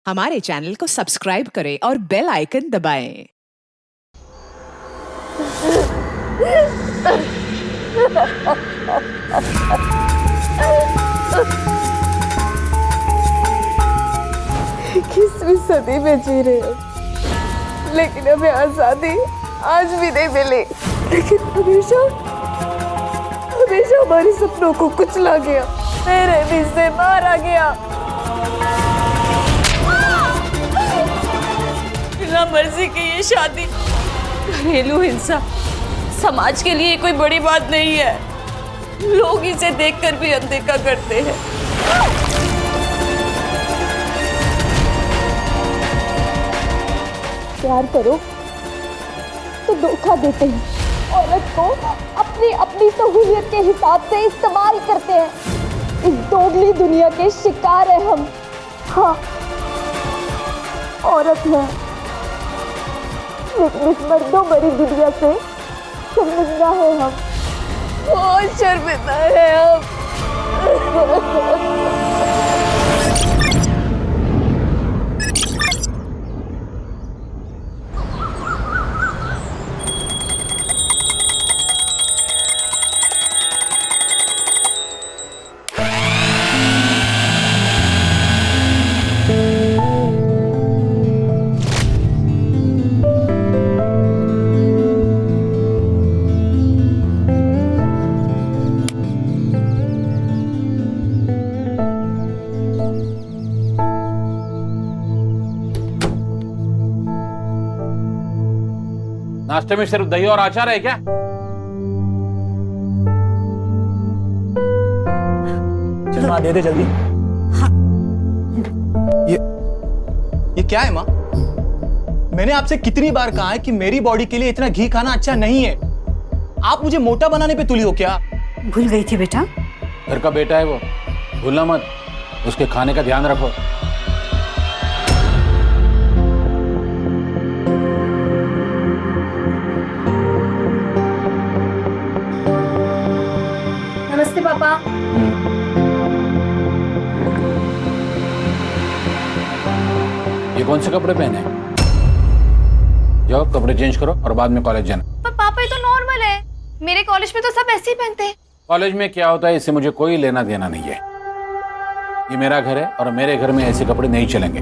हमारे चैनल को सब्सक्राइब करें और बेल आइकन दबाएं। किसवीं सदी में जी रहे हो, लेकिन हमें आजादी आज भी नहीं मिली। लेकिन हमेशा हमेशा हमारे सपनों को कुचला गया, बेरहमी से मारा गया। बिना मर्जी की ये शादी, घरेलू हिंसा समाज के लिए कोई बड़ी बात नहीं है। लोग इसे देखकर भी अनदेखा करते हैं। प्यार करो तो धोखा देते हैं, औरत को अपनी अपनी सहूलियत के हिसाब से इस्तेमाल करते हैं। इस दोगली दुनिया के शिकार है हम। हाँ, औरत है, लेकिन इस मर्दों भरी दुनिया से शर्मिंदा है हम। बहुत शर्मिंदा है हम। नाश्ते में सिर्फ दही और अचार है क्या? चल माँ, दे दे जल्दी। हाँ। ये क्या है माँ? मैंने आपसे कितनी बार कहा है कि मेरी बॉडी के लिए इतना घी खाना अच्छा नहीं है। आप मुझे मोटा बनाने पे तुली हो क्या? भूल गई थी बेटा। घर का बेटा है वो, भूलना मत। उसके खाने का ध्यान रखो। नमस्ते पापा। ये कौन से कपड़े पहने हैं? जाओ कपड़े चेंज करो और बाद में कॉलेज जाना। पर पापा ये तो नॉर्मल है, मेरे कॉलेज में तो सब ऐसे ही पहनते हैं। कॉलेज में क्या होता है इससे मुझे कोई लेना देना नहीं है। ये मेरा घर है और मेरे घर में ऐसे कपड़े नहीं चलेंगे।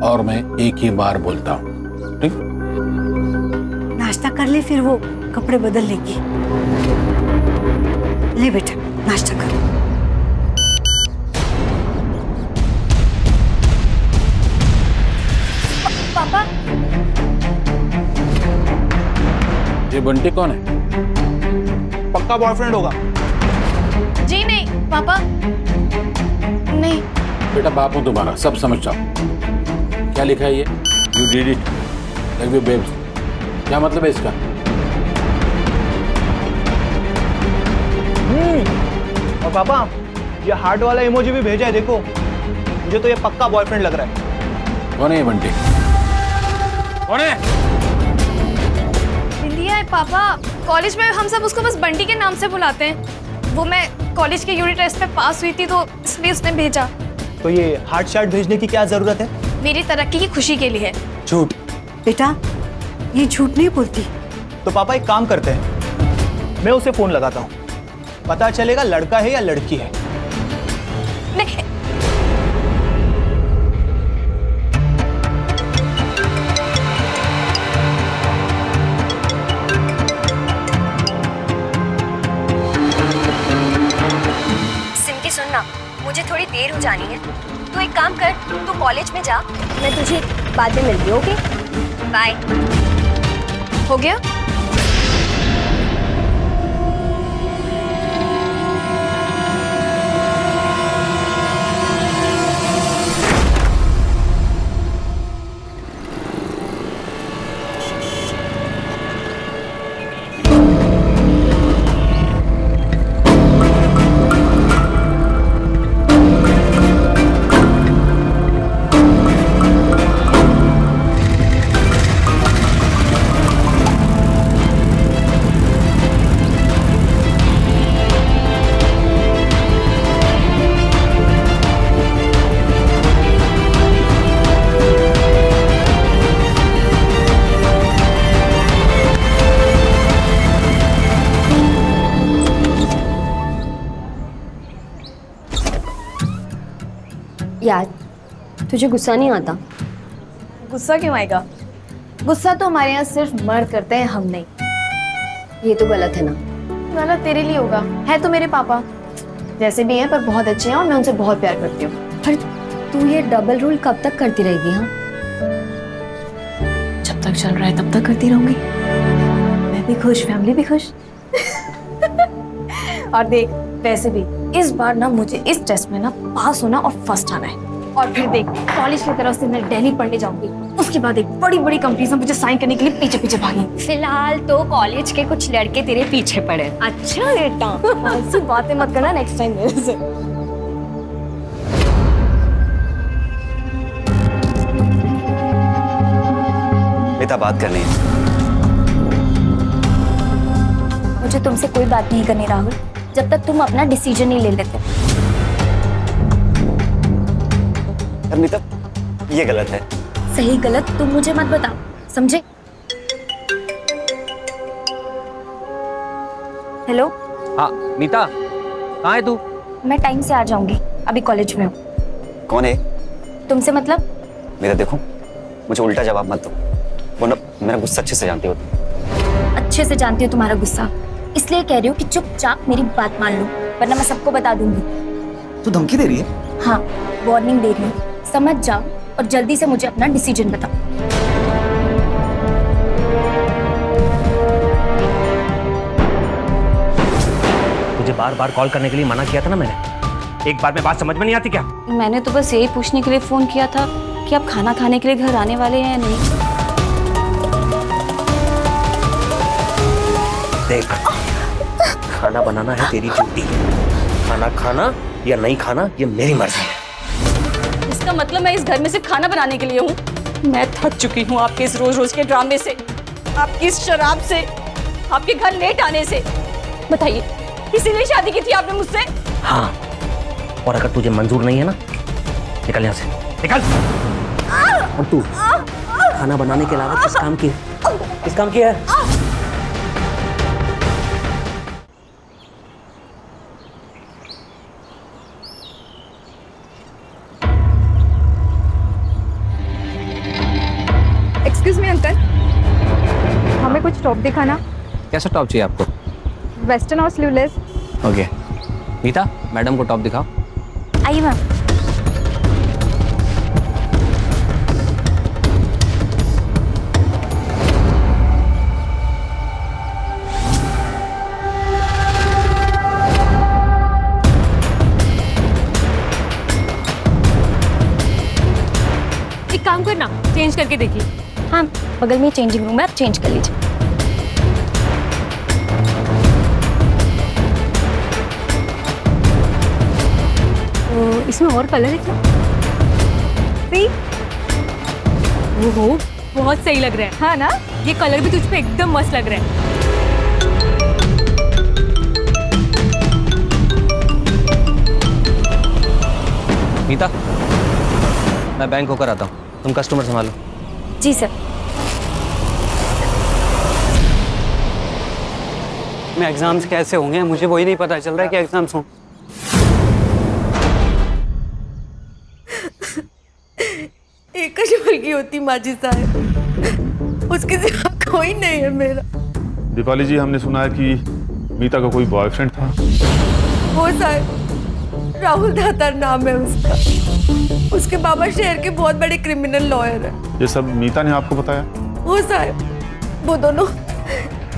और मैं एक ही बार बोलता हूँ, ठीक? नाश्ता कर ले, फिर वो कपड़े बदल लेगी। ले बेटा, नाश्ता कर। पापा, ये बंटी कौन है? पक्का बॉयफ्रेंड होगा। जी नहीं पापा, नहीं। बेटा बाप हूं तुम्हारा, सब समझ जाओ। क्या लिखा है ये? You did it, love you babes. क्या मतलब है इसका? और पापा, ये हार्ट वाला इमोजी भी भेजा है, देखो। मुझे तो ये पक्का बॉयफ्रेंड लग रहा है। कौन है ये बंटी? कौन है? बिंदिया है पापा। कॉलेज में हम सब उसको बस बंटी के नाम से बुलाते हैं। वो मैं कॉलेज के यूनिट टेस्ट में पास हुई थी, तो इसलिए उसने भेजा। तो ये हार्ट शार्ट भेजने की क्या जरूरत है? मेरी तरक्की की खुशी के लिए। झूठ। बेटा, ये झूठ नहीं बोलती। तो पापा एक काम करते हैं, मैं उसे फोन लगाता हूँ, पता चलेगा लड़का है या लड़की है। नहीं, सिमकी सुनना, मुझे थोड़ी देर हो जानी है। तू एक काम कर, तू कॉलेज में जा, मैं तुझे बाद में मिलती हूँ। Okay, bye. हो गया। यार तुझे गुस्सा नहीं आता? गुस्सा क्यों आएगा? गुस्सा तो हमारे यहाँ सिर्फ मर्द करते हैं, हम नहीं। ये तो गलत है ना। गलत तेरे लिए होगा, है तो मेरे पापा जैसे भी हैं पर बहुत अच्छे हैं और मैं उनसे बहुत प्यार करती हूँ। पर तू ये डबल रूल कब तक करती रहेगी? हाँ, जब तक चल रहा है तब तक करती रहूंगी। मैं भी खुश, फैमिली भी खुश। और देख, वैसे भी इस बार ना मुझे इस टेस्ट में ना पास होना और फर्स्ट आना है। और फिर देख, कॉलेज की तरफ से मैं दिल्ली पढ़ने जाऊंगी। उसके बाद एक बड़ी बड़ी कंपनी से मुझे साइन करने के लिए पीछे पीछे भागेंगी। फिलहाल तो कॉलेज के कुछ लड़के तेरे पीछे पड़े। अच्छा बेटा, ऐसी बातें मत करना नेक्स्ट टाइम मेरे से। बेटा बात करनी है। मुझे तुमसे कोई बात नहीं करनी राहुल, जब तक तुम अपना डिसीजन नहीं ले लेते। मीता, ये गलत है। सही गलत तुम मुझे मत बताओ, समझे? हेलो। हाँ मीता, कहाँ है तू? मैं टाइम से आ जाऊंगी, अभी कॉलेज में हूँ। कौन है? तुमसे मतलब? मीता देखो, मुझे उल्टा जवाब मत दो, वरना मेरा गुस्सा अच्छे से जानती हो तुम। अच्छे से जानती हूँ तुम्हारा गुस्सा, इसलिए कह रही हूँ कि चुपचाप मेरी बात मान लो, वरना मैं सबको बता दूंगी। तू धमकी दे रही है? हाँ, वार्निंग दे रही हूँ, समझ जाओ और जल्दी से मुझे अपना डिसीजन बताओ। तुझे बार बार कॉल करने के लिए मना किया था ना मैंने। एक बार में बात समझ में नहीं आती क्या? मैंने तो बस यही पूछने के लिए फोन किया था कि आप खाना खाने के लिए घर आने वाले हैं या नहीं। देख, खाना बनाना है तेरी ड्यूटी, खाना खाना या नहीं खाना ये मेरी मर्जी है। इसका मतलब मैं इस घर में सिर्फ खाना बनाने के लिए हूँ? मैं थक चुकी हूँ आपके इस रोज रोज के ड्रामे से, आपकी इस शराब से, आपके घर लेट आने से। बताइए, इसीलिए शादी की थी आपने मुझसे? हाँ, और अगर तुझे मंजूर नहीं है ना, निकल यहाँ से, निकल। और तू खाना बनाने के अलावा किस काम की है? एक्सक्यूज मी अंकल, हमें कुछ टॉप दिखाना। कैसा टॉप चाहिए आपको? वेस्टर्न और स्लीवलेस। ओके मीता, मैडम को टॉप दिखाओ। आइए मैम। एक काम करना, चेंज करके देखिए। हाँ, बगल में चेंजिंग रूम है, आप चेंज कर लीजिए। तो इसमें और कलर है क्या? ओहो, बहुत सही लग रहा है। हाँ ना, ये कलर भी तुझ पे एकदम मस्त लग रहा है। मीता, मैं बैंक होकर आता हूँ, तुम कस्टमर संभालो। जी सर। मैं एग्जाम्स कैसे होंगे मुझे वही नहीं पता चल रहा है कि एग्जाम्स हों। एक कशमल की होती माजी साहब, उसके सिवा कोई नहीं है मेरा। दीपाली जी, हमने सुना है कि मीता का कोई बॉयफ्रेंड था। वो साहब राहुल दातार नाम है उसका। उसके बाबा शहर के बहुत बड़े क्रिमिनल लॉयर है। ये सब मीता ने आपको बताया? वो साहब, वो दोनों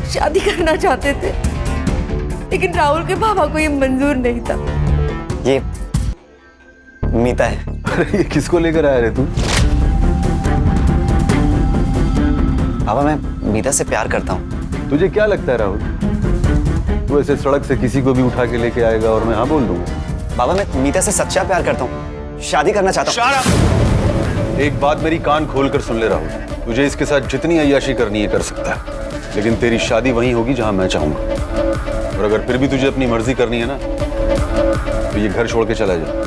शादी करना चाहते थे, लेकिन राहुल के पापा को ये मंजूर नहीं था। ये मीता है। अरे ये किसको लेकर आया रे तू? पापा, मैं मीता से प्यार करता हूँ। तुझे क्या लगता है राहुल, तू ऐसे सड़क से किसी को भी उठा के लेके आएगा और मैं हाँ बोल दूंगा? बाबा, मैं मीता से सच्चा प्यार करता हूँ, शादी करना चाहता हूँ। एक बात मेरी कान खोल कर सुन ले राहुल, तुझे इसके साथ जितनी अय्याशी करनी है कर सकता है, लेकिन तेरी शादी वहीं होगी जहां मैं चाहूंगा। और अगर फिर भी तुझे अपनी मर्जी करनी है ना, तो ये घर छोड़ के चला जा।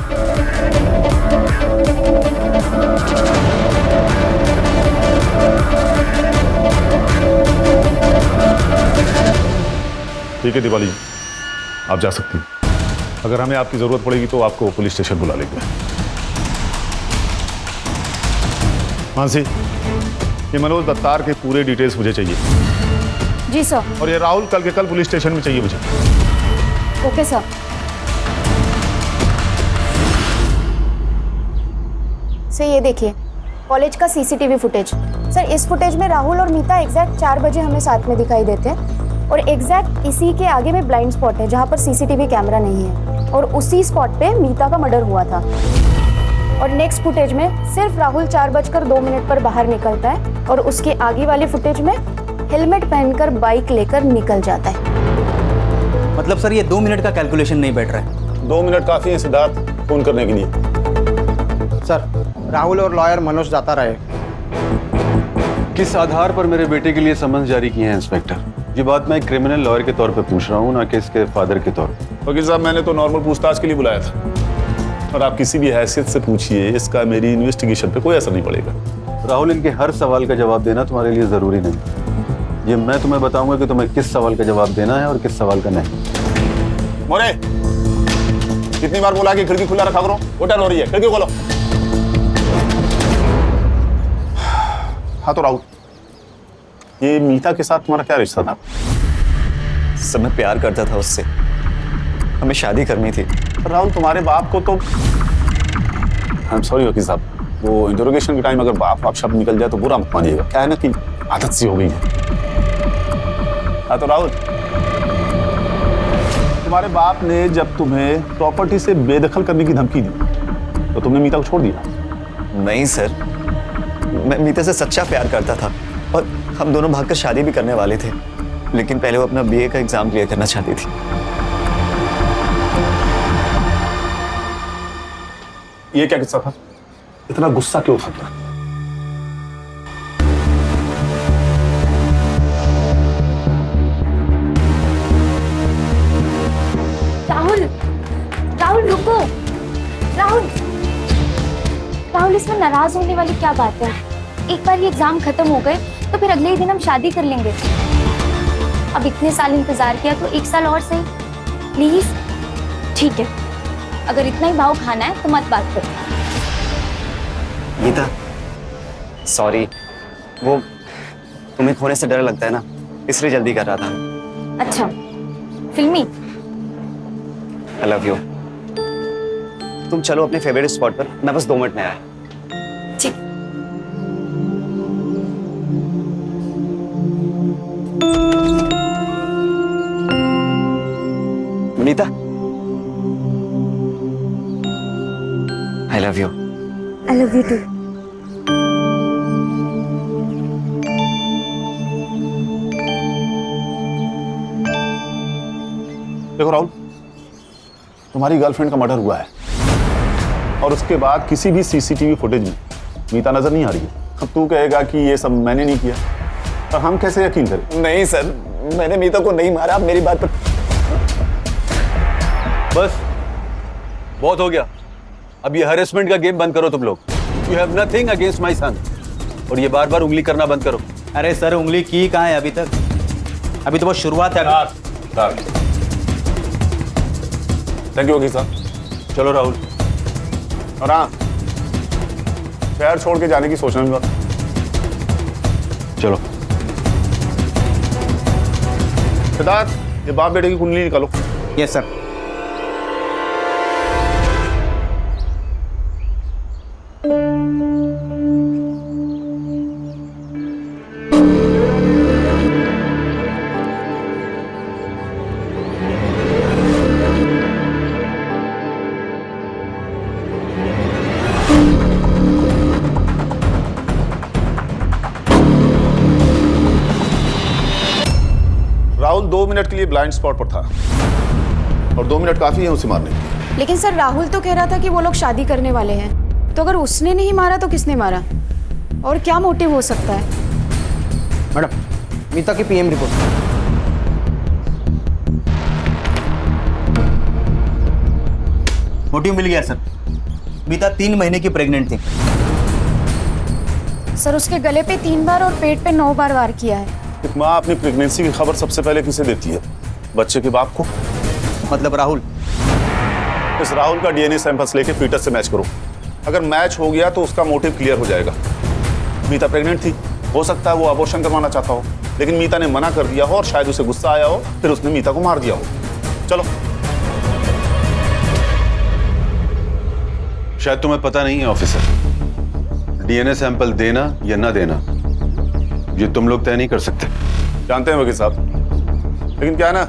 ठीक है दीपाली जी, आप जा सकती हैं। अगर हमें आपकी जरूरत पड़ेगी तो आपको पुलिस स्टेशन बुला लेंगे। मानसी, ये मनोज दत्तार के पूरे डिटेल्स मुझे चाहिए। जी सर। और ये राहुल कल के कल पुलिस स्टेशन में चाहिए मुझे। Okay sir. सर ये देखिए कॉलेज का सीसीटीवी फुटेज। सर इस फुटेज में राहुल और मीता एग्जैक्ट 4 बजे हमें साथ में दिखाई देते हैं और एग्जैक्ट इसी के आगे में ब्लाइंड स्पॉट है जहाँ पर सीसीटीवी कैमरा नहीं है और उसी स्पॉट पे मीता का मर्डर हुआ था। और नेक्स्ट फुटेज में सिर्फ राहुल 4:02 पर बाहर निकलता है और उसके आगे वाले फुटेज में हेलमेट पहनकर बाइक लेकर निकल जाता है। मतलब सर ये 2 मिनट का कैलकुलेशन नहीं बैठ रहा है। 2 मिनट काफी है सिद्धार्थ फोन करने के लिए। सर राहुल और लॉयर मनोज जाता रहे। किस आधार पर मेरे बेटे के लिए समन्स जारी किए हैं इंस्पेक्टर? ये बात मैं एक क्रिमिनल लॉयर के तौर पे पूछ रहा हूँ, ना कि इसके फादर के तौर पे। वकील साहब, मैंने तो नॉर्मल पूछताछ के लिए बुलाया था और आप किसी भी हैसियत से पूछिए, इसका मेरी इन्वेस्टिगेशन पे कोई असर नहीं पड़ेगा। राहुल, इनके हर सवाल का जवाब देना तुम्हारे लिए जरूरी नहीं। ये मैं तुम्हें बताऊंगा कि तुम्हें किस सवाल का जवाब देना है और किस सवाल का नहीं। मोरे, कितनी बार बोला कि खिड़की खुला रखा करो? होटल हो रही है, खिड़की खोलो। हाँ तो राहुल, ये मीता के साथ तुम्हारा क्या रिश्ता था? सर मैं प्यार करता था उससे, हमें शादी करनी थी। राहुल, तुम्हारे बाप को तो आई एम सॉरी वकील साहब, वो इंटरोगेशन के टाइम अगर बाप शब्द निकल जाए तो बुरा मत मानिएगा, क्या है ना कि आदत सी हो गई है। हाँ तो राहुल, तुम्हारे बाप ने जब तुम्हें प्रॉपर्टी से बेदखल करने की धमकी दी तो तुमने मीता को छोड़ दिया? नहीं सर, मैं मीता से सच्चा प्यार करता था और हम दोनों भागकर शादी भी करने वाले थे, लेकिन पहले वो अपना बीए का एग्जाम क्लियर करना चाहती थी। ये क्या किस्सा था? इतना गुस्सा क्यों था? राहुल, राहुल रुको। राहुल, राहुल इसमें नाराज होने वाली क्या बात है? एक बार ये एग्जाम खत्म हो गए तो फिर अगले ही दिन हम शादी कर लेंगे। अब इतने साल इंतजार किया तो 1 साल और सही, प्लीज। ठीक है, अगर इतना ही भाव खाना है तो मत बात करो। गीता, सॉरी, वो तुम्हें खोने से डर लगता है ना, इसलिए जल्दी कर रहा था। अच्छा, फिल्मी। आई लव यू। तुम चलो अपने फेवरेट स्पॉट पर, मैं बस 2 मिनट में आया। ठीक। Meeta, I love you. I love you too. देखो राहुल, तुम्हारी गर्लफ्रेंड का मर्डर हुआ है और उसके बाद किसी भी सीसीटीवी फुटेज में मीता नजर नहीं आ रही है। अब तू कहेगा कि ये सब मैंने नहीं किया, और हम कैसे यकीन करें? नहीं सर, मैंने मीता को नहीं मारा, आप मेरी बात पर। बस बहुत हो गया, अब ये हैरेसमेंट का गेम बंद करो तुम लोग। You have nothing against my son, और ये बार बार उंगली करना बंद करो। अरे सर, उंगली की कहाँ है अभी तक? अभी तो बस शुरुआत है। थैंक यू वकील साहब। चलो राहुल, और हाँ, शहर छोड़ के जाने की सोचना भी मत। चलो सिद्धार्थ, ये बाप बेटे की कुंडली निकालो। Yes sir. राहुल 2 मिनट के लिए ब्लाइंड स्पॉट पर था और 2 मिनट काफी है उसे मारने के लिए। लेकिन सर राहुल तो कह रहा था कि वो लोग शादी करने वाले हैं, तो अगर उसने नहीं मारा तो किसने मारा? और क्या मोटिव हो सकता है? मैडम, मीता की पीएम रिपोर्ट। मोटिव मिल गया सर। मीता 3 महीने की प्रेग्नेंट थी। सर उसके गले पे 3 बार और पेट पे 9 बार वार किया है। एक माँ अपनी प्रेगनेंसी की खबर सबसे पहले किसे देती है? बच्चे के बाप को। मतलब राहुल। इस राहुल का डीएनए सैंपल्स लेके फीटस से मैच करो। अगर मैच हो गया तो उसका मोटिव क्लियर हो जाएगा। मीता प्रेग्नेंट थी, हो सकता है वो अबॉर्शन करवाना चाहता हो, लेकिन मीता ने मना कर दिया हो और शायद उसे गुस्सा आया हो, फिर उसने मीता को मार दिया हो। चलो। शायद तुम्हें पता नहीं है ऑफिसर, डीएनए सैंपल देना या ना देना ये तुम लोग तय नहीं कर सकते। जानते हैं वकील साहब, लेकिन क्या है ना,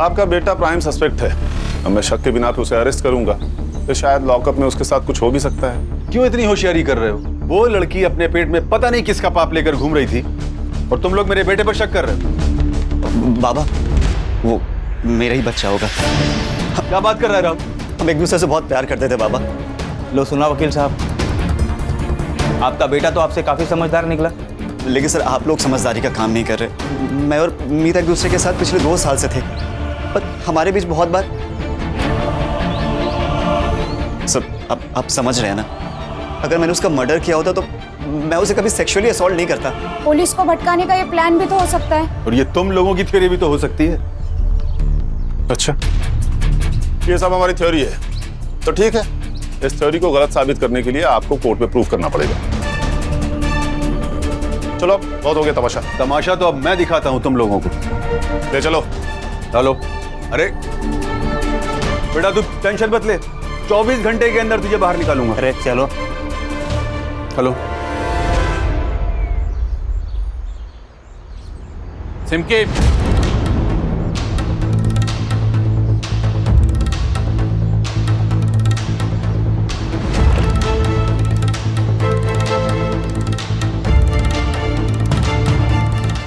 आपका बेटा प्राइम सस्पेक्ट है। अब मैं शक के बिना पे उसे अरेस्ट करूंगा तो शायद लॉकअप में उसके साथ कुछ हो भी सकता है। क्यों इतनी होशियारी कर रहे हो? वो लड़की अपने पेट में पता नहीं किसका पाप लेकर घूम रही थी और तुम लोग मेरे बेटे पर शक कर रहे हो। बाबा, वो मेरा ही बच्चा होगा। क्या बात कर रहे हो? हम एक दूसरे से बहुत प्यार करते थे बाबा। लो सुना वकील साहब, आपका बेटा तो आपसे काफी समझदार निकला। लेकिन सर, आप लोग समझदारी का काम नहीं कर रहे। मैं और मीता एक दूसरे के साथ पिछले 2 साल से थे, पर हमारे बीच बहुत बार सर, आप समझ रहे हैं ना, अगर मैंने उसका मर्डर किया होता तो मैं उसे कभी सेक्सुअली असॉल्ट नहीं करता। पुलिस को भटकाने का ये प्लान भी तो हो सकता है। और ये तुम लोगों की थ्योरी भी तो हो सकती है। अच्छा, ये सब हमारी थ्योरी है तो ठीक है, इस थ्योरी को गलत साबित करने के लिए आपको कोर्ट में प्रूफ करना पड़ेगा। चलो, बहुत हो गया तमाशा। तमाशा तो अब मैं दिखाता हूं तुम लोगों को। ले चलो। चलो। अरे बेटा तू टेंशन मत ले, 24 घंटे के अंदर तुझे बाहर निकालूंगा। अरे चलो। चलो। सिमकी,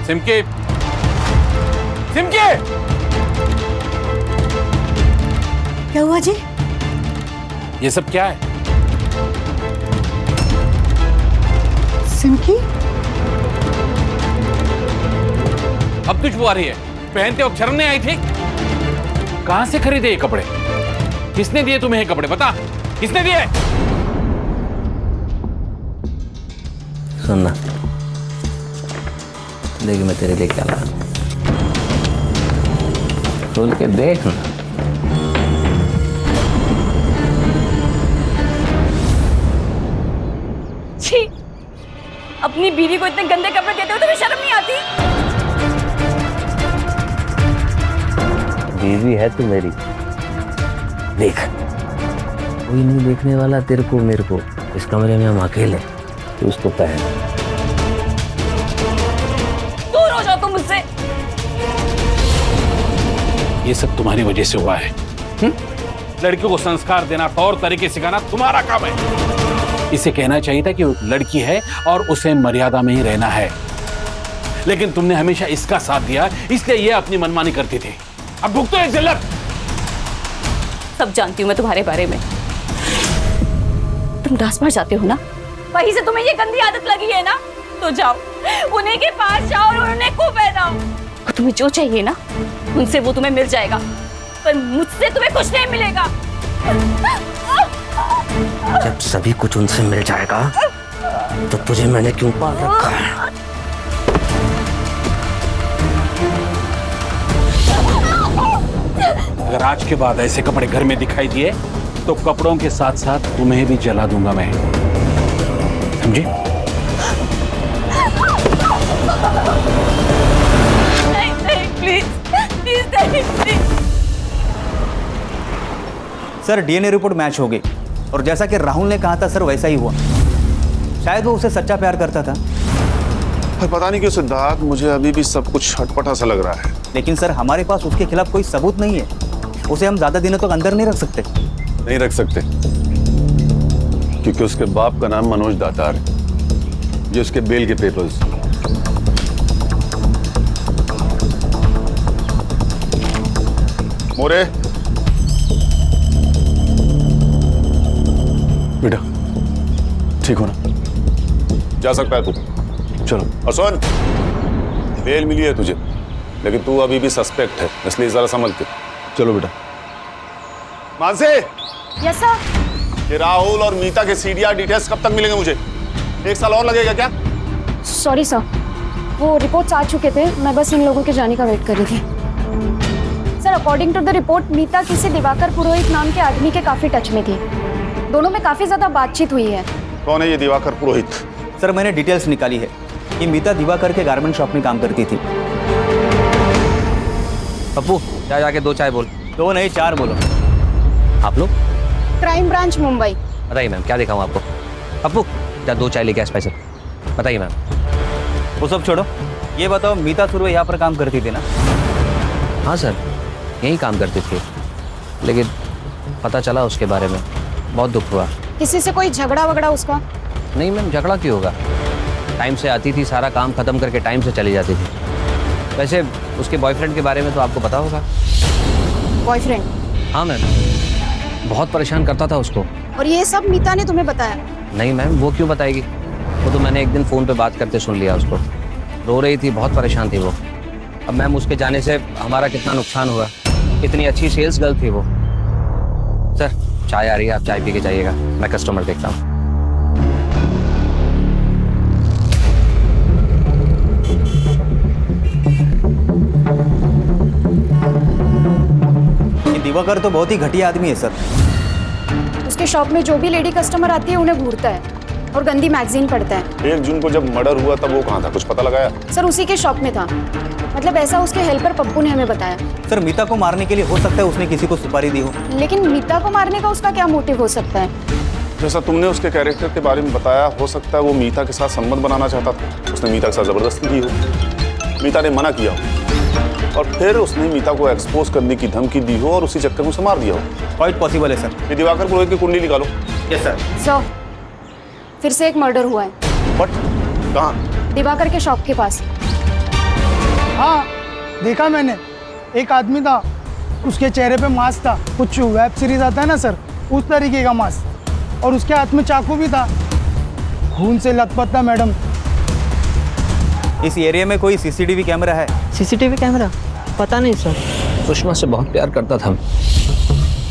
सिमकी, सिमकी! क्या हुआ जी? ये सब क्या है? सिमकी? अब खुशबू आ रही है। पहनते वक्त शर्म नहीं आई थी? कहां से खरीदे ये कपड़े? किसने दिए तुम्हें ये कपड़े? बता, किसने दिए? सुनना, देख मैं तेरे लिए क्या लाया, खोल के देख ना। छी, अपनी बीवी को इतने गंदे कपड़े देते हो तुम्हें शर्म नहीं आती? बीवी है तू मेरी, देख कोई नहीं देखने वाला तेरे को मेरे को। इस कमरे में हम अकेले, तू उसको पहन। दूर हो जाओ तुम मुझसे। ये सब तुम्हारी वजह से हुआ है। लड़कियों को संस्कार देना, तौर तरीके सिखाना तुम्हारा काम है। इसे कहना चाहिए था कि वो लड़की है और उसे मर्यादा में ही रहना है, लेकिन तुमने हमेशा इसका साथ दिया, इसलिए ये अपनी मनमानी करती थी। अब भुगतो एक जिल्लत। सब जानती हूँ मैं तुम्हारे बारे में। तुम डांस मार जाते हो ना, वहीं से तुम्हें ये गंदी आदत लगी है ना, तो जाओ उन्हीं के पास जाओ और उन्हें को पहनाओ। और तुम्हें जो चाहिए ना, उनसे वो तुम्हें मिल जाएगा, पर मुझसे तुम्हें कुछ नहीं मिलेगा। जब सभी कुछ उनसे मिल जाएगा तो तुझे मैंने क्यों पाल रखा है? अगर आज के बाद ऐसे कपड़े घर में दिखाई दिए तो कपड़ों के साथ साथ तुम्हें भी जला दूंगा मैं, समझी? नहीं नहीं, प्लीज प्लीज नहीं, please. Sir, DNA report match हो गई और जैसा कि राहुल ने कहा था सर, वैसा ही हुआ। शायद वो उसे सच्चा प्यार करता था। पर पता नहीं क्यों सिद्धार्थ, मुझे अभी भी सब कुछ छटपटा सा लग रहा है। लेकिन सर, हमारे पास उसके खिलाफ कोई सबूत नहीं है। उसे हम ज्यादा दिनों तक अंदर नहीं रख सकते। नहीं रख सकते, क्योंकि उसके बाप का नाम मनोज दातार है। ये उसके बेल के पेपर्स। मोरे, बेटा ठीक हो ना? जा सकता है तू। चलो। और सुन, बेल मिली है तुझे, लेकिन तू अभी भी सस्पेक्ट है, इसलिए जरा संभल के। चलो बेटा। Mansi, yes sir. ये राहुल और मीता के सीडीआर डिटेल्स कब तक मिलेंगे मुझे? 1 साल और लगेगा क्या? सॉरी सर, वो रिपोर्ट्स आ चुके थे, मैं बस इन लोगों के जाने का वेट कर रही थी। Sir, according to the report, Meeta किसी दिवाकर पुरोहित नाम के आदमी के काफी टच में थी। दोनों में काफी ज्यादा बातचीत हुई है। कौन है ये दिवाकर पुरोहित? सर मैंने डिटेल्स निकाली है कि मीता दिवाकर के गारमेंट शॉप में काम करती थी। पप्पू जा जाके 2 चाय बोल। 2 नहीं 4 बोलो। आप लोग? Crime branch Mumbai. बताइए मैम, क्या दिखाऊं आपको? पप्पू जा 2 चाय लेके आ स्पेशल। बताइए मैम। वो सब छोड़ो, ये बताओ मीता सुरवे यहाँ पर काम करती थी ना? हाँ सर, यहीं काम करती थी, लेकिन पता चला उसके बारे में, बहुत दुख हुआ। किसी से कोई झगड़ा वगड़ा उसका? नहीं मैम, झगड़ा क्यों होगा? टाइम से आती थी, सारा काम खत्म करके टाइम से चली जाती थी। वैसे उसके बॉयफ्रेंड के बारे में तो आपको पता होगा। बॉयफ्रेंड? हाँ मैम, बहुत परेशान करता था उसको। और ये सब मीता ने तुम्हें बताया? नहीं मैम, वो क्यों बताएगी? वो तो मैंने एक दिन फ़ोन पे बात करते सुन लिया उसको। रो रही थी, बहुत परेशान थी वो। अब मैम उसके जाने से हमारा कितना नुकसान हुआ। इतनी अच्छी सेल्स गर्ल थी वो। सर चाय आ रही है, आप चाय पी के जाइएगा, मैं कस्टमर देखता हूँ। दिवाकर तो बहुत ही घटिया आदमी है सर। उसके शॉप में जो भी लेडी कस्टमर आती है उन्हें घूरता है और गंदी मैगजीन पढ़ता है। 1 जून को जब मर्डर हुआ तब वो कहाँ था, कुछ पता लगाया? सर उसी के शॉप में था, मतलब ऐसा उसके हेल्पर पप्पू ने हमें बताया। सर मीता को मारने के लिए हो सकता है उसने किसी को सुपारी दी हो। लेकिन मीता को मारने का उसका क्या मोटिव हो सकता है? जैसा तुमने उसके कैरेक्टर के बारे में बताया, हो सकता है वो मीता के साथ संबंध बनाना चाहता था। उसने मीता के साथ जबरदस्ती की हो, मीता ने मना किया हो, और फिर उसने मीता को एक्सपोज करने की धमकी दी हो और उसी चक्कर में उसे मार दिया हो। क्वाइट पॉसिबल है सर। ये दिवाकर पुरोहित की कुंडली निकालो। Yes sir. सर फिर से एक मर्डर हुआ है। बट कहाँ? दिवाकर के शॉप के पास। हाँ देखा मैंने, एक आदमी था, उसके चेहरे पे मास्क था, कुछ वेब सीरीज आता है ना सर, उस तरीके का मास्क, और उसके हाथ में चाकू भी था, खून से लथपथ था मैडम। इस एरिया में कोई सीसीटीवी कैमरा है? CCTV camera? पता नहीं सर। सुषमा से बहुत प्यार करता था,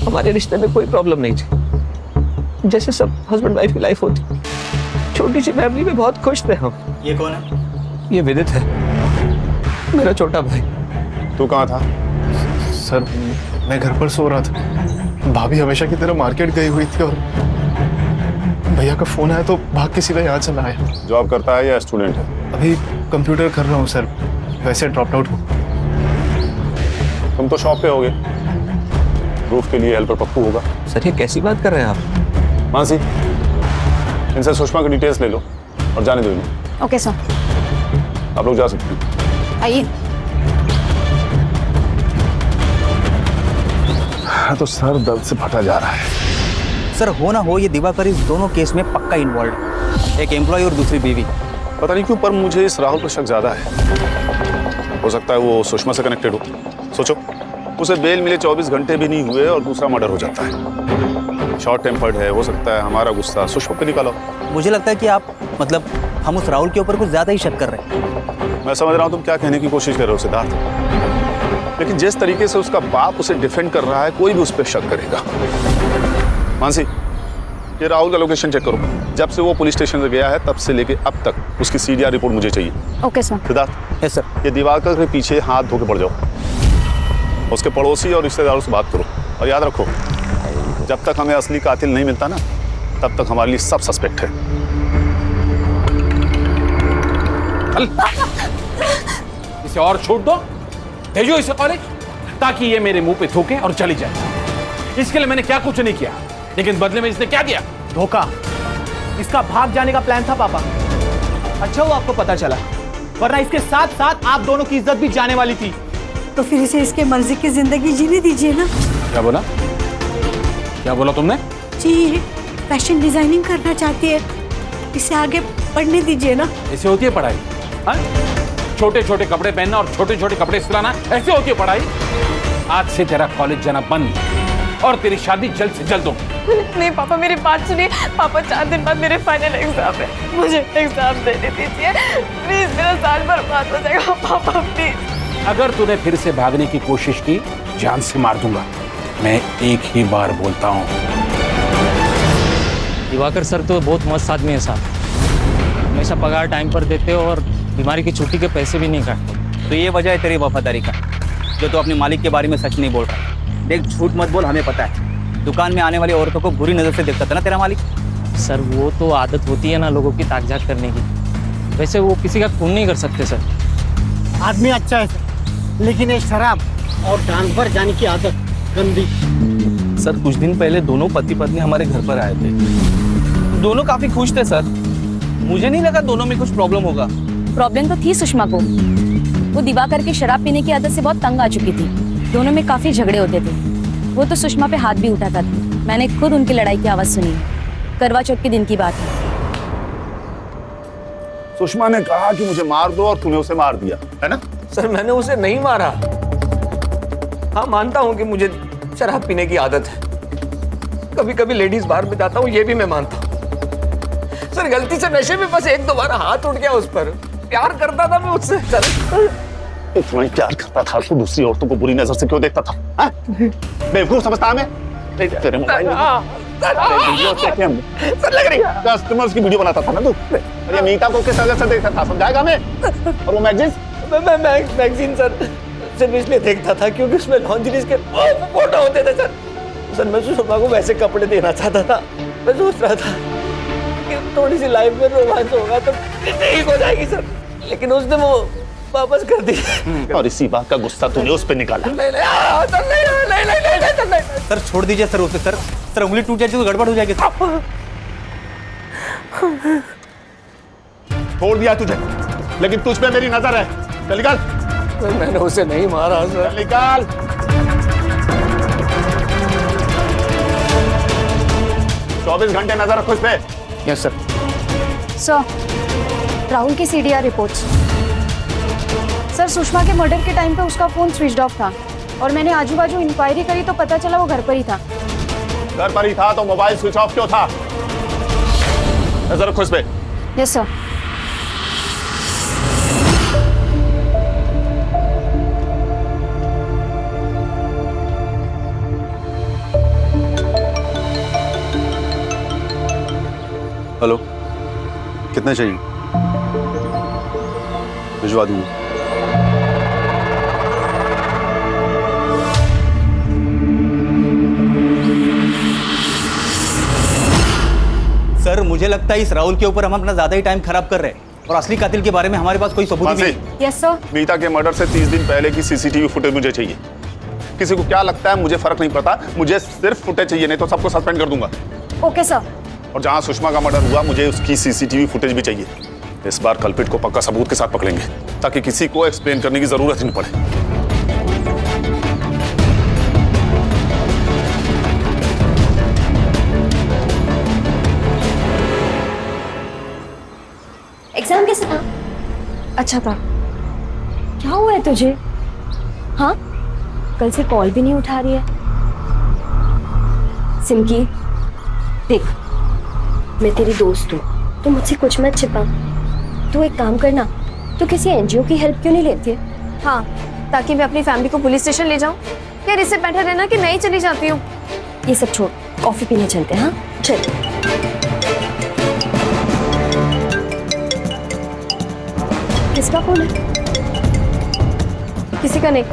हमारे रिश्ते में कोई प्रॉब्लम नहीं थी, जैसे सब हस्बैंड वाइफ की लाइफ होती। छोटी सी फैमिली में बहुत खुश थे हम। ये कौन है? ये विदित है, मेरा छोटा भाई। तू कहाँ था? सर मैं घर पर सो रहा था, भाभी हमेशा की तरह मार्केट गई हुई थी और भैया का फोन आया तो भाग के सीधा यहाँ चला आया। जॉब करता है या स्टूडेंट है? अभी कंप्यूटर कर रहा हूँ सर, वैसे ड्रॉप आउट हूँ। तुम तो शॉप पे होगे, प्रूफ के लिए हेल्पर पप्पू होगा। सर ये कैसी बात कर रहे हैं आप? मानसी, इनसे सुषमा की डिटेल्स ले लो और जाने दो इन्हें। Okay sir. आप लोग जा सकते हैं। आइए। तो सर दर्द से फटा जा रहा है। सर हो ना हो ये दिवाकर इस दोनों केस में पक्का इन्वॉल्व है, एक एम्प्लॉय और दूसरी बीवी। पता नहीं क्यों पर मुझे इस राहुल पर शक ज्यादा है। हो सकता है वो सुषमा से कनेक्टेड हो। सोचो, उसे बेल मिले 24 घंटे भी नहीं हुए और दूसरा मर्डर हो जाता है। शॉर्ट टेम्पर्ड है, हो सकता है हमारा गुस्सा सुषमा पे निकालो। मुझे लगता है कि आप मतलब हम उस राहुल के ऊपर कुछ ज्यादा ही शक कर रहे हैं। मैं समझ रहा हूँ तुम क्या कहने की कोशिश कर रहे हो सिद्धार्थ, लेकिन जिस तरीके से उसका बाप उसे डिफेंड कर रहा है, कोई भी उस पर शक करेगा। मानसी, ये राहुल का लोकेशन चेक करो। जब से वो पुलिस स्टेशन से गया है तब से लेके अब तक उसकी सीडीआर रिपोर्ट मुझे चाहिए। Okay sir. Siddharth. Yes sir. ये दिवाकर के पीछे हाथ धो के पड़ जाओ, उसके पड़ोसी और रिश्तेदारों से बात करो, और याद रखो जब तक हमें असली कातिल नहीं मिलता ना, तब तक हमारे लिए सब सस्पेक्ट है। इसे और छोड़ दो, भेजो इसे कॉलेज, ताकि ये मेरे मुंह पे थूके और चली जाए। इसके लिए मैंने क्या कुछ नहीं किया, लेकिन बदले में इसने क्या किया? धोखा। इसका भाग जाने का प्लान था पापा। अच्छा वो आपको पता चला, वरना इसके साथ साथ आप दोनों की इज्जत भी जाने वाली थी। तो फिर इसे इसके मर्जी की जिंदगी जीने दीजिए ना। क्या बोला? क्या बोला तुमने? जी ये फैशन डिजाइनिंग करना चाहती है, इसे आगे पढ़ने दीजिए ना। ऐसे होती है पढ़ाई? छोटे छोटे कपड़े पहनना और छोटे छोटे कपड़े सिलाना, ऐसे होती है पढ़ाई? आज से तेरा कॉलेज जाना बंद और तेरी शादी जल्द से जल्द हो। नहीं पापा, मेरी बात सुनिए। पापा 4 दिन बाद मेरे फाइनल एग्जाम है, मुझे एग्जाम देने दीजिए प्लीज। मेरा साल बर्बाद हो जाएगा पापा प्लीज। अगर तूने फिर से भागने की कोशिश की, जान से मार दूंगा। मैं एक ही बार बोलता हूँ। दिवाकर सर तो बहुत मस्त आदमी है साहब, हमेशा पगार टाइम पर देते हो और बीमारी की छुट्टी के पैसे भी नहीं काटते। तो ये वजह है तेरी वफादारी का, जो तो अपने मालिक के बारे में सच नहीं बोल रहा। देख झूठ मत बोल, हमें पता है दुकान में आने वाली औरतों को बुरी नजर से देखता था ना तेरा मालिक। सर वो तो आदत होती है ना लोगों की ताक-झाक करने की। वैसे वो किसी का खून नहीं कर सकते सर। आदमी अच्छा है सर, लेकिन ये शराब और ट्रांसफर जाने की आदत गंदी। सर कुछ दिन पहले दोनों पति पत्नी हमारे घर पर आए थे। दोनों काफी खुश थे सर। मुझे नहीं लगा दोनों में कुछ प्रॉब्लम होगा। प्रॉब्लम तो थी सुषमा को। वो दिवाकर के शराब पीने की आदत से बहुत तंग आ चुकी थी। दोनों में काफी झगड़े होते थे। वो तो सुषमा पे हाथ भी उठाता था। मैंने खुद उनकी लड़ाई की आवाज सुनी। करवा चौथ के दिन की बात है। सुषमा ने कहा कि मुझे मार दो और तूने उसे मार दिया, है ना? सर मैंने उसे नहीं मारा। हाँ मानता हूँ कि मुझे शराब पीने की आदत है। कभी कभी लेडीज बार में जाता हूँ, ये भी मैं मानता हूँ। सर गलती से नशे में बस एक दो बार हाथ उठ गया उस पर। प्यार करता था मैं उससे। सर इतना ही प्यार करता था तो दूसरी औरतों को बुरी नजर से क्यों देखता था? बेवकूफ समझता हमें? तेरे मोबाइल सर लग रही कस्टमर्स की वीडियो बनाता था ना तू। अरे मीता को किस नजर से देखता था, समझाएगा हमें? और वो मैगजीन? मैगजीन सर सिर्फ इसलिए देखता था क्योंकि उसमें लॉन्जरीज के फोटो होते थे सर। सर मैं सुषमा को वैसे कपड़े देना चाहता था। मैं सोच रहा था कि थोड़ी सी लाइफ में रोमांस होगा तो ठीक हो जाएगी सर, लेकिन उसने वो वापस कर दिया। और इसी बात का गुस्सा तूने उस पे निकाला। नहीं। सर छोड़ दीजिए सर उसे। सर सर उंगली टूट जाएगी तो गड़बड़ हो जाएगी। छोड़ दिया तुझे, लेकिन तुझ पे मेरी नजर है। चल निकाल। मैंने उसे नहीं मारा सर। निकाल। चौबीस घंटे नजर रखो इस पे। Yes sir. सर राहुल की सीडीआर रिपोर्ट्स। सर सुषमा के मर्डर के टाइम पे उसका फोन स्विच ऑफ था और मैंने आजू बाजू इंक्वायरी करी तो पता चला वो घर पर ही था। घर पर ही था तो मोबाइल स्विच ऑफ क्यों था? नजर रखो इस पे। Yes sir. हेलो, कितने चाहिए? भिजवा दूंगा। सर मुझे लगता है इस राहुल के ऊपर हम अपना ज्यादा ही टाइम खराब कर रहे हैं और असली कातिल के बारे में हमारे पास कोई सबूत नहीं है। Yes sir. मीता के मर्डर से 30 दिन पहले की सीसीटीवी फुटेज मुझे चाहिए। किसी को क्या लगता है मुझे फर्क नहीं पड़ता, मुझे सिर्फ फुटेज चाहिए, नहीं तो सबको सस्पेंड कर दूंगा। Okay sir. और जहां सुषमा का मर्डर हुआ मुझे उसकी सीसीटीवी फुटेज भी चाहिए। इस बार कल्पिट को पक्का सबूत के साथ पकड़ेंगे ताकि किसी को एक्सप्लेन करने की जरूरत ही नहीं पड़े। एग्जाम कैसा था? अच्छा था। क्या हुआ है तुझे? हाँ कल से कॉल भी नहीं उठा रही है। सिमकी देख, मैं तेरी दोस्त हूँ, तू मुझसे कुछ मत छिपा। तू एक काम करना, तू किसी एनजीओ की हेल्प क्यों नहीं लेती है? हाँ ताकि मैं अपनी फैमिली को पुलिस स्टेशन ले जाऊँ। यार इससे बेटर है ना कि मैं ही चली जाती हूँ। ये सब छोड़, कॉफी पीने चलते हैं। हाँ चल। किसका फोन है? किसी का नहीं।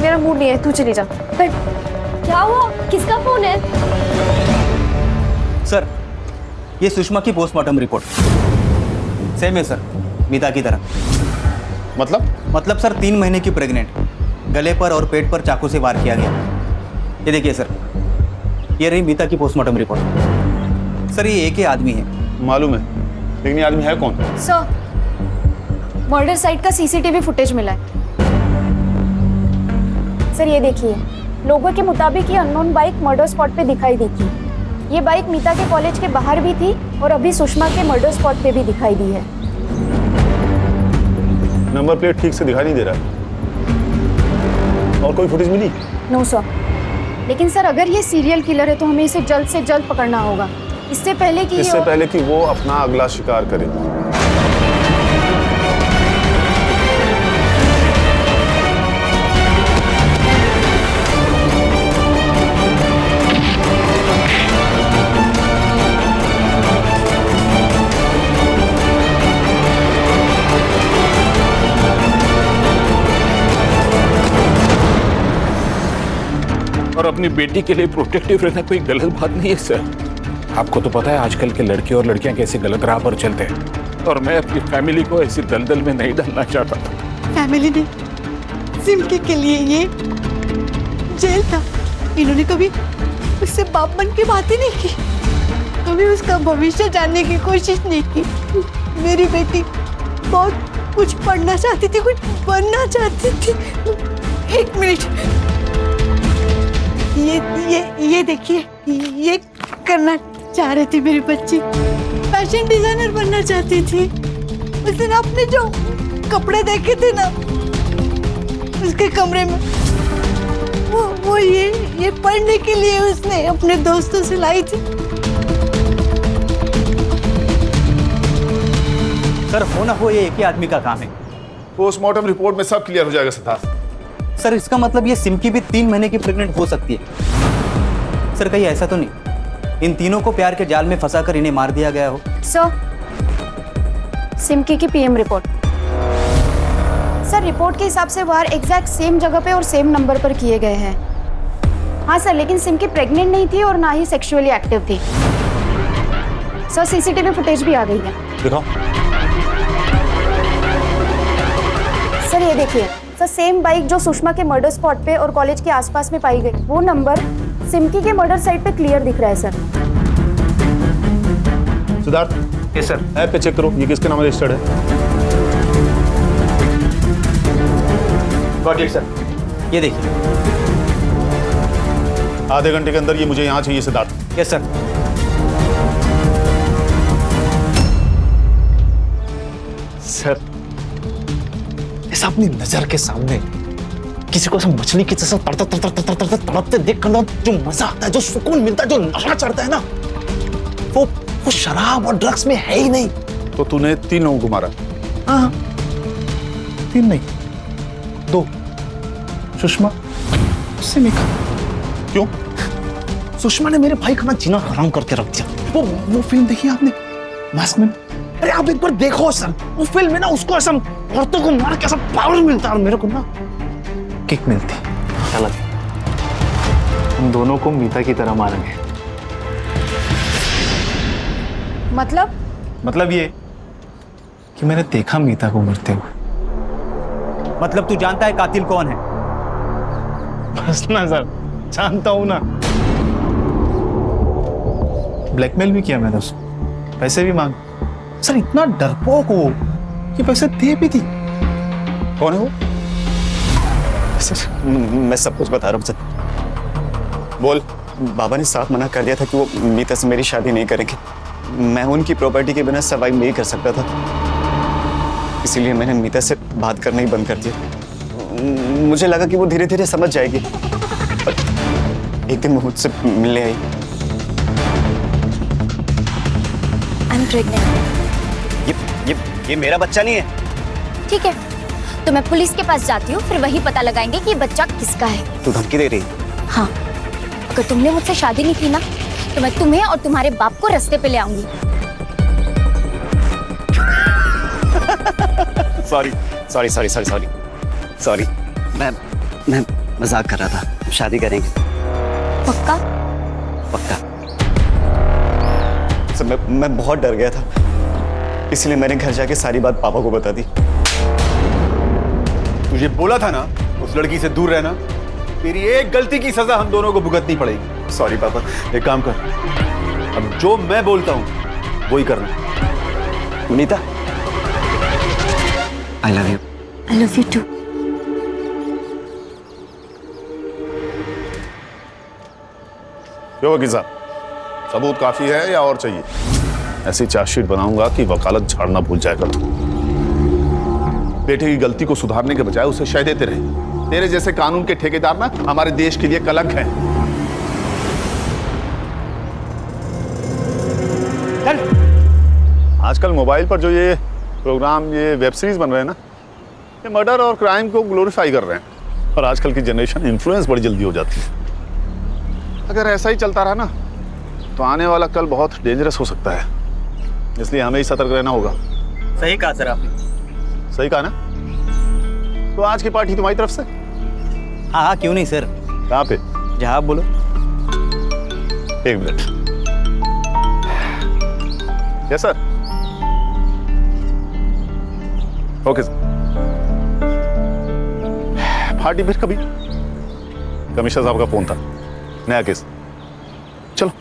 मेरा मूड नहीं है, तू चली जा। पर क्या हुआ? किसका फोन है? सर ये सुषमा की पोस्टमार्टम रिपोर्ट सेम है सर, मीता की तरह। मतलब सर 3 महीने की प्रेग्नेंट, गले पर और पेट पर चाकू से वार किया गया। ये देखिए सर, ये रही मीता की पोस्टमार्टम रिपोर्ट। सर ये एक ही आदमी है। मालूम है, लेकिन ये आदमी है कौन? सर मर्डर साइट का सीसीटीवी फुटेज मिला है। सर ये देखिए, लोगों के मुताबिक ये अननोन बाइक मर्डर स्पॉट पे दिखाई दी थी। ये बाइक मीता के कॉलेज के बाहर भी थी और अभी सुषमा के मर्डर स्पॉट पे भी दिखाई दी है। नंबर प्लेट ठीक से दिखाई नहीं दे रहा है। और कोई फुटेज मिली? No sir. लेकिन सर अगर ये सीरियल किलर है तो हमें इसे जल्द से जल्द पकड़ना होगा, इससे पहले कि वो अपना अगला शिकार करे। और अपनी बेटी के लिए प्रोटेक्टिव रहना कोई गलत बात नहीं है सर। आपको तो पता है आजकल के लड़के और लड़कियां कैसे गलत राह पर चलते हैं, और मैं अपनी फैमिली को ऐसी दलदल में नहीं डालना चाहता था। फैमिली ने सिमकी के लिए ये जेल था। इन्होंने कभी उससे बाप बन की बात ही नहीं की, कभी उसका भविष्य जानने की कोशिश नहीं की। मेरी बेटी बहुत कुछ पढ़ना चाहती थी, कुछ बनना चाहती थी। एक मिनट, ये देखिए, ये करना चाह रही थी मेरी बच्ची। फैशन डिजाइनर बनना चाहती थी। उस दिन आपने जो कपड़े देखे थे ना उसके कमरे में, वो ये पढ़ने के लिए उसने अपने दोस्तों से लाई थी। सर, हो ना हो ये एक ही आदमी का काम है। पोस्टमार्टम रिपोर्ट में सब क्लियर हो जाएगा सिद्धार्थ। सर, इसका मतलब ये सिमकी भी 3 महीने की प्रेग्नेंट हो सकती है। सर, कहीं ऐसा तो नहीं इन तीनों को प्यार के जाल में फंसाकर इन्हें मार दिया गया हो? सर, सिमकी की पीएम रिपोर्ट। सर, रिपोर्ट के हिसाब से वार एग्जैक्ट सेम जगह पे और सेम नंबर पर किए गए हैं। हाँ सर, लेकिन सिमकी प्रेग्नेंट नहीं थी और ना ही सेक्सुअली एक्टिव थी। सर, सीसीटीवी फुटेज भी आ गई है। दिखाओ। सर, ये देखिए सर, सेम बाइक जो सुषमा के मर्डर स्पॉट पे और कॉलेज के आसपास में पाई गई, वो नंबर सिमकी के मर्डर साइट पे क्लियर दिख रहा है sir. Siddharth, yes sir, app पे चेक करो ये किसके नाम रजिस्टर्ड है। Got it sir. ये देखिए, आधे घंटे के अंदर ये मुझे यहाँ चाहिए सिद्धार्थ। Yes sir. सर, ऐसा अपनी नजर के सामने किसी को मछली की जैसा तड़पते देख कर जो मजा आता है, जो सुकून मिलता है, जो नशा चढ़ता है ना, वो शराब और ड्रग्स में है ही नहीं। तो तूने 3 लोगों को मारा? हाँ, 3 नहीं, 2। सुषमा, उससे नहीं कहा। क्यों? सुषमा ने मेरे भाई का ना जीना हराम करके रख दिया। वो फिल्म देखी आपने, मास्क मैन? अरे आप एक बार देखो सर, वो फिल्म में ना उसको ऐसा औरतों को मार के ऐसा पावर मिलता है और मेरे को ना किक मिलती। क्या लगे हम दोनों को मीता की तरह मारेंगे। मतलब ये कि मैंने देखा मीता को मरते हुए। मतलब तू जानता है कातिल कौन है? बस ना सर, जानता हूं ना। ब्लैकमेल भी किया मैंने उसको, पैसे भी मांग। सर, इतना डरपोक हो कि पैसे दे भी दी। कौन है वो? सर, मैं सब कुछ बता रहा हूँ सर। बोल। बाबा ने साफ मना कर दिया था कि वो मीता से मेरी शादी नहीं करेंगे। मैं उनकी प्रॉपर्टी के बिना सर्वाइव नहीं कर सकता था, इसीलिए मैंने मीता से बात करना ही बंद कर दिया। मुझे लगा कि वो धीरे धीरे समझ जाएगी। एक दिन वो मुझसे मिलने आई। I am pregnant. ये मेरा बच्चा नहीं है। ठीक है, तो मैं पुलिस के पास जाती हूँ, फिर वही पता लगाएंगे कि बच्चा किसका है। तू धमकी दे रही है? हाँ, अगर तुमने मुझसे शादी नहीं की ना तो मैं तुम्हें और तुम्हारे बाप को रास्ते पे ले आऊंगी। सॉरी, मैं मजाक कर रहा था। शादी करेंगे। पक्का? पक्का। सर, मैं बहुत डर गया था, इसलिए मैंने घर जाके सारी बात पापा को बता दी। तुझे बोला था ना उस लड़की से दूर रहना। तेरी एक गलती की सजा हम दोनों को भुगतनी पड़ेगी। सॉरी पापा। एक काम कर, अब जो मैं बोलता हूं वही करना। Meeta, I love you. I love you too. क्यों वकील साहब, सबूत काफी है या और चाहिए? ऐसी चार्जशीट बनाऊंगा कि वकालत झाड़ना भूल जाएगा। बेटे की गलती को सुधारने के बजाय उसे शय देते रहे। तेरे जैसे कानून के ठेकेदार ना हमारे देश के लिए कलंक है। आजकल मोबाइल पर जो ये प्रोग्राम, ये वेब सीरीज बन रहे हैं ना, ये मर्डर और क्राइम को ग्लोरीफाई कर रहे हैं। और आजकल की जनरेशन इन्फ्लुएंस बड़ी जल्दी हो जाती है। अगर ऐसा ही चलता रहा ना तो आने वाला कल बहुत डेंजरस हो सकता है, इसलिए हमें ही सतर्क रहना होगा। सही कहा सर आपने। सही कहा ना? तो आज की पार्टी तुम्हारी तरफ से? हाँ, क्यों नहीं सर। कहाँ पे? जहाँ आप बोलो। 1 minute. Yes sir. Okay sir. Party फिर कभी? कमिश्नर साहब का फोन था, नया केस। चलो।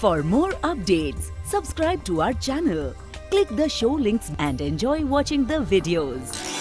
For more updates, subscribe to our channel, click the show links and enjoy watching the videos.